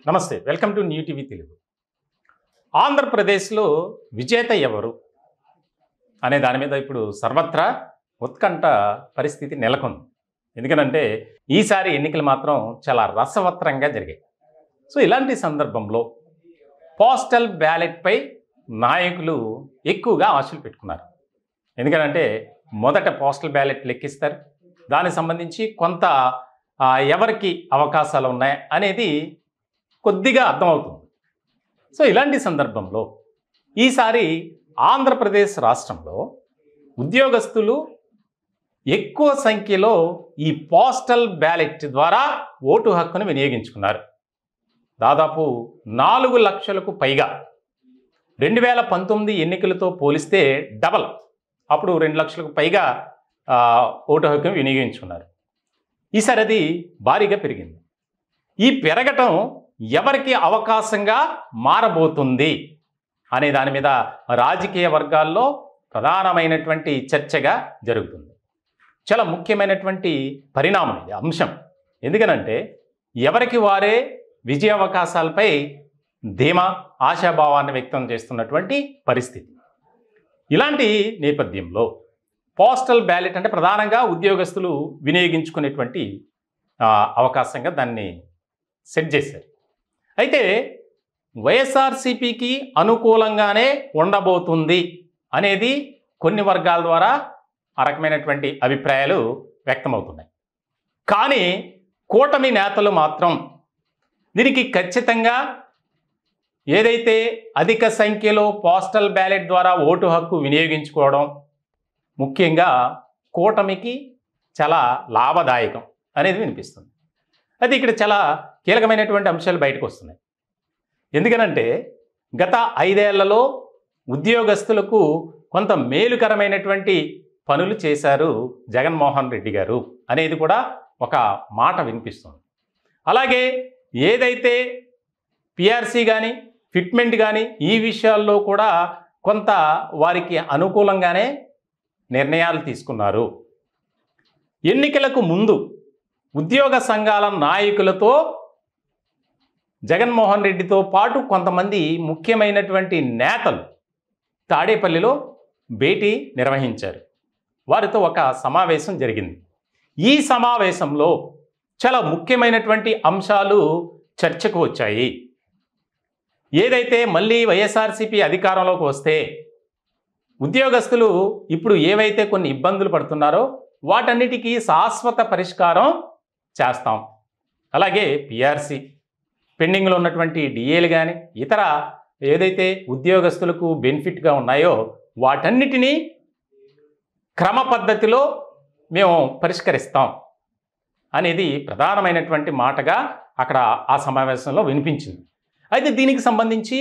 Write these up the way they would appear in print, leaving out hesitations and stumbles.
నమస్తే, welcome to new TV Telugu. ఆంధ్రప్రదేశ్లో విజేత ఎవరు అనే దాని మీద ఇప్పుడు సర్వత్రా ఉత్కంఠ పరిస్థితి నెలకొంది. ఎందుకనంటే ఈసారి ఎన్నికలు మాత్రం చాలా రసవత్తరంగా జరిగాయి. సో ఇలాంటి సందర్భంలో పోస్టల్ బ్యాలెట్పై నాయకులు ఎక్కువగా ఆశలు పెట్టుకున్నారు. ఎందుకనంటే మొదట పోస్టల్ బ్యాలెట్ లెక్కిస్తారు, దానికి సంబంధించి కొంత ఎవరికి అవకాశాలు ఉన్నాయి అనేది కొద్దిగా అర్థమవుతుంది. సో ఇలాంటి సందర్భంలో ఈసారి ఆంధ్రప్రదేశ్ రాష్ట్రంలో ఉద్యోగస్తులు ఎక్కువ సంఖ్యలో ఈ పోస్టల్ బ్యాలెట్ ద్వారా ఓటు హక్కును వినియోగించుకున్నారు. దాదాపు 4 లక్షలకు పైగా 2019 ఎన్నికలతో పోలిస్తే డబల్, అప్పుడు 2 లక్షలకు పైగా ఓటు హక్కును వినియోగించుకున్నారు. ఈసారి అది భారీగా పెరిగింది. ఈ పెరగటం ఎవరికి అవకాశంగా మారబోతుంది అనే దాని మీద రాజకీయ వర్గాల్లో ప్రధానమైనటువంటి చర్చగా జరుగుతుంది. చాలా ముఖ్యమైనటువంటి పరిణామం ఇది, అంశం. ఎందుకనంటే ఎవరికి వారే విజయ అవకాశాలపై ధీమా, ఆశాభావాన్ని వ్యక్తం చేస్తున్నటువంటి పరిస్థితి. ఇలాంటి నేపథ్యంలో పోస్టల్ బ్యాలెట్ అంటే ప్రధానంగా ఉద్యోగస్తులు వినియోగించుకునేటువంటి అవకాశంగా దాన్ని సెట్ చేశారు. అయితే వైఎస్ఆర్సీపీకి అనుకూలంగానే ఉండబోతుంది అనేది కొన్ని వర్గాల ద్వారా ఆ రకమైనటువంటి అభిప్రాయాలు వ్యక్తమవుతున్నాయి. కానీ కూటమి నేతలు మాత్రం దీనికి ఖచ్చితంగా ఏదైతే అధిక సంఖ్యలో పోస్టల్ బ్యాలెట్ ద్వారా ఓటు హక్కు వినియోగించుకోవడం ముఖ్యంగా కూటమికి చాలా లాభదాయకం అనేది వినిపిస్తుంది. అయితే ఇక్కడ చాలా కీలకమైనటువంటి అంశాలు బయటకు వస్తున్నాయి. ఎందుకనంటే గత 5 ఏళ్లలో ఉద్యోగస్తులకు కొంత మేలుకరమైనటువంటి పనులు చేశారు జగన్మోహన్ రెడ్డి గారు అనేది కూడా ఒక మాట వినిపిస్తుంది. అలాగే ఏదైతే పిఆర్సీ కానీ ఫిట్మెంట్ కానీ ఈ విషయాల్లో కూడా కొంత వారికి అనుకూలంగానే నిర్ణయాలు తీసుకున్నారు. ఎన్నికలకు ముందు ఉద్యోగ సంఘాల నాయకులతో జగన్మోహన్ రెడ్డితో పాటు కొంతమంది ముఖ్యమైనటువంటి నేతలు తాడేపల్లిలో భేటీ నిర్వహించారు. వారితో ఒక సమావేశం జరిగింది. ఈ సమావేశంలో చాలా ముఖ్యమైనటువంటి అంశాలు చర్చకు వచ్చాయి. ఏదైతే మళ్ళీ వైఎస్ఆర్సీపీ అధికారంలోకి వస్తే ఉద్యోగస్తులు ఇప్పుడు ఏవైతే కొన్ని ఇబ్బందులు పడుతున్నారో వాటన్నిటికీ శాశ్వత పరిష్కారం చేస్తాం. అలాగే పిఆర్సీ పెండింగ్లో ఉన్నటువంటి డిఏలు కానీ ఇతర ఏదైతే ఉద్యోగస్తులకు బెనిఫిట్గా ఉన్నాయో వాటన్నిటినీ క్రమ పద్ధతిలో మేము పరిష్కరిస్తాం అనేది ప్రధానమైనటువంటి మాటగా అక్కడ ఆ సమావేశంలో వినిపించింది. అయితే దీనికి సంబంధించి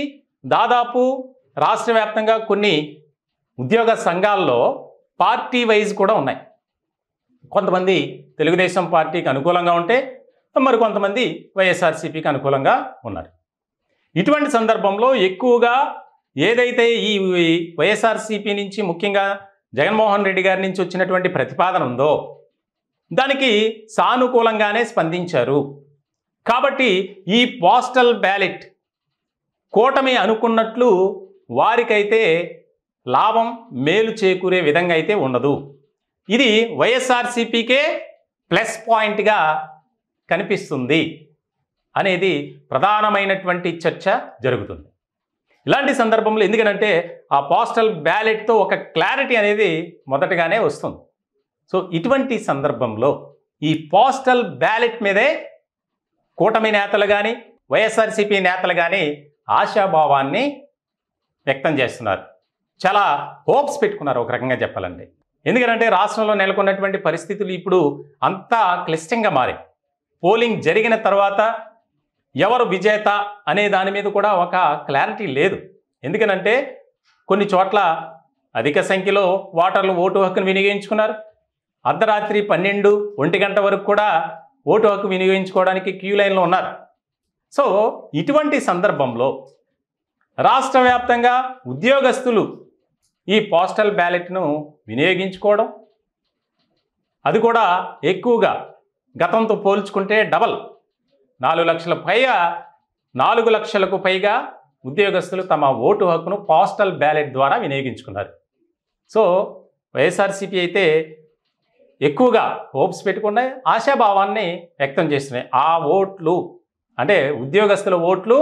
దాదాపు రాష్ట్ర వ్యాప్తంగా కొన్ని ఉద్యోగ సంఘాల్లో పార్టీ వైజ్ కూడా ఉన్నాయి. కొంతమంది తెలుగుదేశం పార్టీకి అనుకూలంగా ఉంటే మరి కొంతమంది వైఎస్ఆర్సీపీకి అనుకూలంగా ఉన్నారు. ఇటువంటి సందర్భంలో ఎక్కువగా ఏదైతే ఈ వైఎస్ఆర్సీపీ నుంచి ముఖ్యంగా జగన్మోహన్ రెడ్డి గారి నుంచి వచ్చినటువంటి ప్రతిపాదన ఉందో దానికి సానుకూలంగానే స్పందించారు. కాబట్టి ఈ పోస్టల్ బ్యాలెట్ కూటమి అనుకున్నట్లు వారికైతే లాభం మేలు చేకూరే విధంగా అయితే ఉండదు. ఇది వైఎస్ఆర్సీపీకే ప్లస్ పాయింట్గా కనిపిస్తుంది అనేది ప్రధానమైనటువంటి చర్చ జరుగుతుంది. ఇలాంటి సందర్భంలో ఎందుకనంటే ఆ పోస్టల్ బ్యాలెట్తో ఒక క్లారిటీ అనేది మొదటగానే వస్తుంది. సో ఇటువంటి సందర్భంలో ఈ పోస్టల్ బ్యాలెట్ మీదే కూటమి నేతలు కానీ వైఎస్ఆర్సీపీ నేతలు కానీ ఆశాభావాన్ని వ్యక్తం చేస్తున్నారు. చాలా హోప్స్ పెట్టుకున్నారు ఒక రకంగా చెప్పాలంటే. ఎందుకంటే రాష్ట్రంలో నెలకొన్నటువంటి పరిస్థితులు ఇప్పుడు అంతా క్లిష్టంగా మారాయి. పోలింగ్ జరిగిన తర్వాత ఎవరు విజేత అనే దాని మీద కూడా ఒక క్లారిటీ లేదు. ఎందుకనంటే కొన్ని చోట్ల అధిక సంఖ్యలో ఓటర్లు ఓటు హక్కును వినియోగించుకున్నారు. అర్ధరాత్రి 12, 1 గంట వరకు కూడా ఓటు హక్కు వినియోగించుకోవడానికి క్యూ లైన్లో ఉన్నారు. సో ఇటువంటి సందర్భంలో రాష్ట్ర వ్యాప్తంగా ఉద్యోగస్తులు ఈ పోస్టల్ బ్యాలెట్ను వినియోగించుకోవడం, అది కూడా ఎక్కువగా గతంతో పోల్చుకుంటే డబల్ 4 లక్షల పైగా 4 లక్షలకు పైగా ఉద్యోగస్తులు తమ ఓటు హక్కును పోస్టల్ బ్యాలెట్ ద్వారా వినియోగించుకున్నారు. సో వైఎస్ఆర్సీపీ అయితే ఎక్కువగా హోప్స్ పెట్టుకున్నాయి, ఆశాభావాన్ని వ్యక్తం చేస్తున్నాయి. ఆ ఓట్లు అంటే ఉద్యోగస్తుల ఓట్లు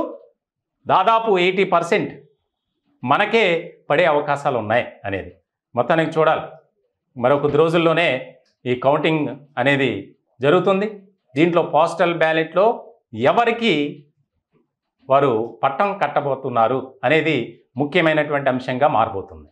దాదాపు 80% మనకే పడే అవకాశాలు ఉన్నాయి అనేది మొత్తానికి చూడాలి. మరో కొద్ది రోజుల్లోనే ఈ కౌంటింగ్ అనేది జరుగుతుంది. దీంట్లో పోస్టల్ బ్యాలెట్లో ఎవరికి వారు పట్టం కట్టబోతున్నారు అనేది ముఖ్యమైనటువంటి అంశంగా మారబోతుంది.